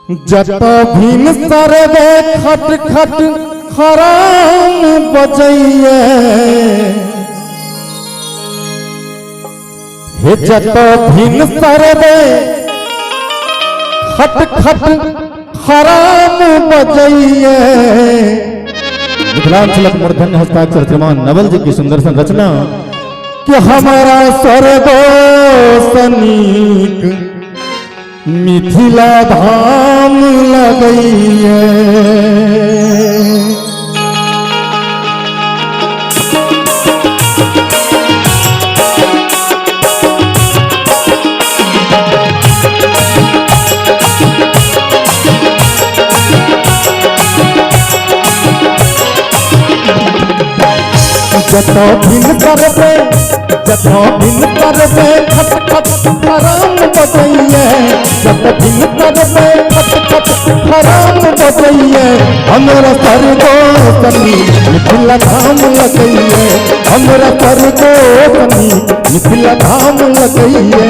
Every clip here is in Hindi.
जत भीम सरवे खट खट खराम बजैये हे जत भीम सरवे खट खट खराम बजैये। मिथिलांचलक मूर्धन्य हस्ताक्षर श्रीमान नवल जी की सुंदर संरचना कि हमारा स्वर्गो सनीक मिथिला धाम लगैये। जतो भिन्न करबे खट खट खराम बजैये। जतो भिन्न करबे खट खट खराम बजैये। हमरा स्वर्गो सनी मिथिला धाम लगैये। हमरा स्वर्गो सनी मिथिला धाम लगैये।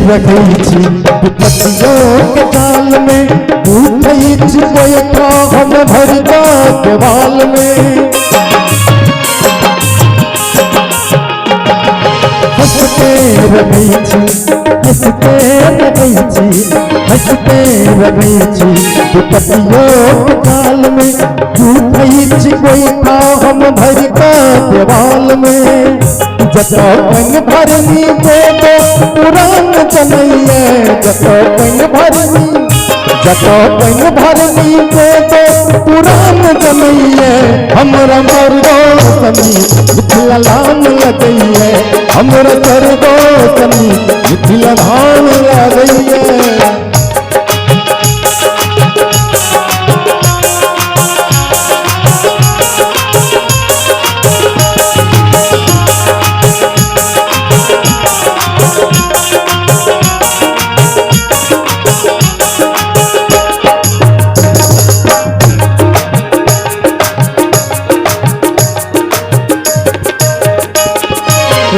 रखै छी विपत्तियों के काल में उठै छी कोई हम भर देवाल में। हंसते रखै छी हंसते रखै छी हंसते रखै छी विपत्तियों के काल में उठै छी कोई हम भर देवाल में। जतो कन भरनी दे दो पुरान जनैये। जतो कन भरनी दे दो पुरान जनैये। हमरा स्वर्गो सनी मिथिला धाम लगैये। हमरा स्वर्गो सनी मिथिला धाम लगैये।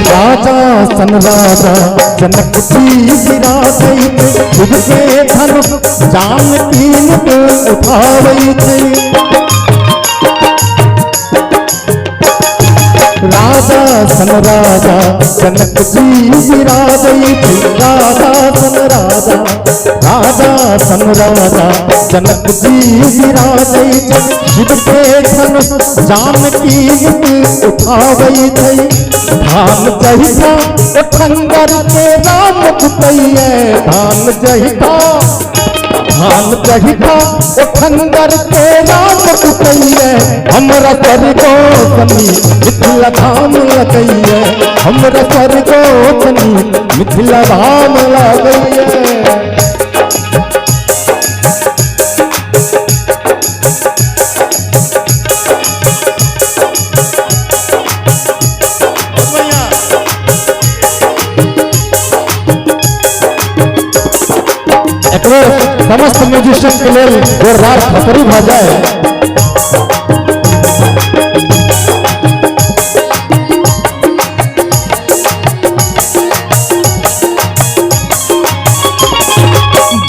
राजा सन राजा जनक जी विराजैत तुझसे धनुष जान कीन के उठावैत। राजा सन राजा जनक जी विराजैत। राजा सन राजा जनक जी विराजैत तुझसे धनुष जान कीन के उठावैत। धान जहिता खंगर के राम कुतैये। धान जहिता खंगर के राम कुतैये। हमरा स्वर्गो सनी मिथिला धाम लगैये। हमरा स्वर्गो सनी मिथिला धाम लगैये। समस्त म्यूजिशियन के लिए जोरदार खतरी बजाए।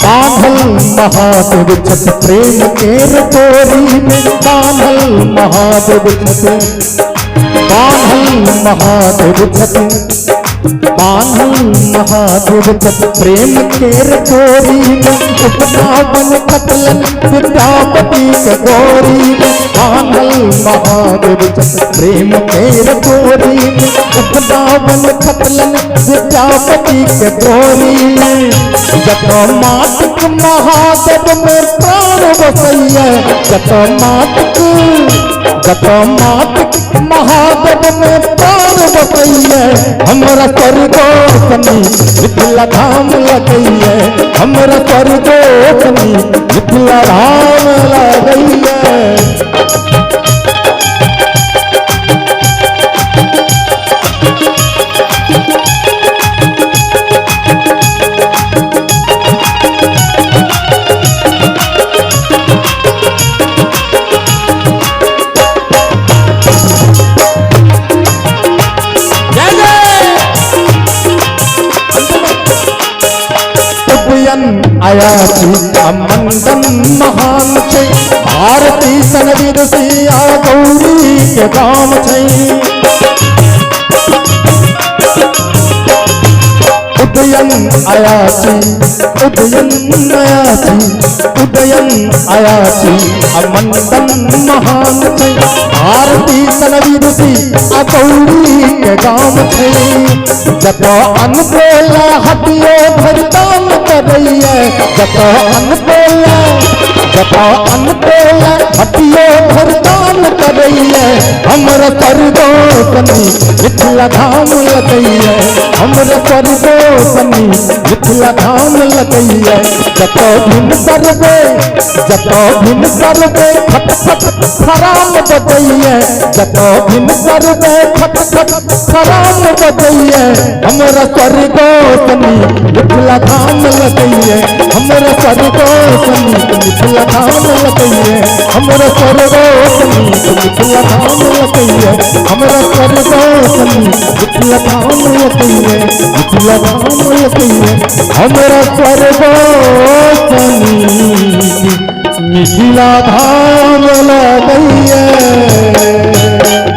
बांधल महादेव छत प्रेम के डोरी में। बांधल महादेव छत प्रेम के डोरी में। उपनावन खतलन विद्यापति के गोरी में। बांधल महादेव छत प्रेम के डोरी में। उपनावन खतलन विद्यापति के गोरी में। जतो मातक महादेव में प्राण बसैये। जतो मातक महादेव में पार्वती है हमरा स्वर्गो सनी मिथिला धाम लगई है हमरा स्वर्गो सनी मिथिला धाम लगई है। आया मंदन महान छे भारती सनवीर सिया गौरी के गाम छे उदयन आया उदयन आया मंदन महान छे भारती सनवीर सिया गौरी के गाम छे जब अनबोला हटियो भरदान करैया जब अनबोला हटियो भरदान करैया हमरा स्वर्गो सनी मिथिला धाम लगैया हमरा स्वर्गो सनी मिथिला धाम लगैया जब भिन करबे खट खट खराम बजैया जब भिन करबे खट खट खराम बजैया हमरा स्वर्गो सनी मिथिला धाम लगैया हमरा स्वर्गो सनी मिथिला धाम लगैया हमरा स्वर्गो सनी मिथिला धाम लगैया हमरा स्वर्गो सनी मिथिला धाम लगैया मिथिला धाम लगैया हमरा स्वर्गो सनी मिथिला धाम लगैया।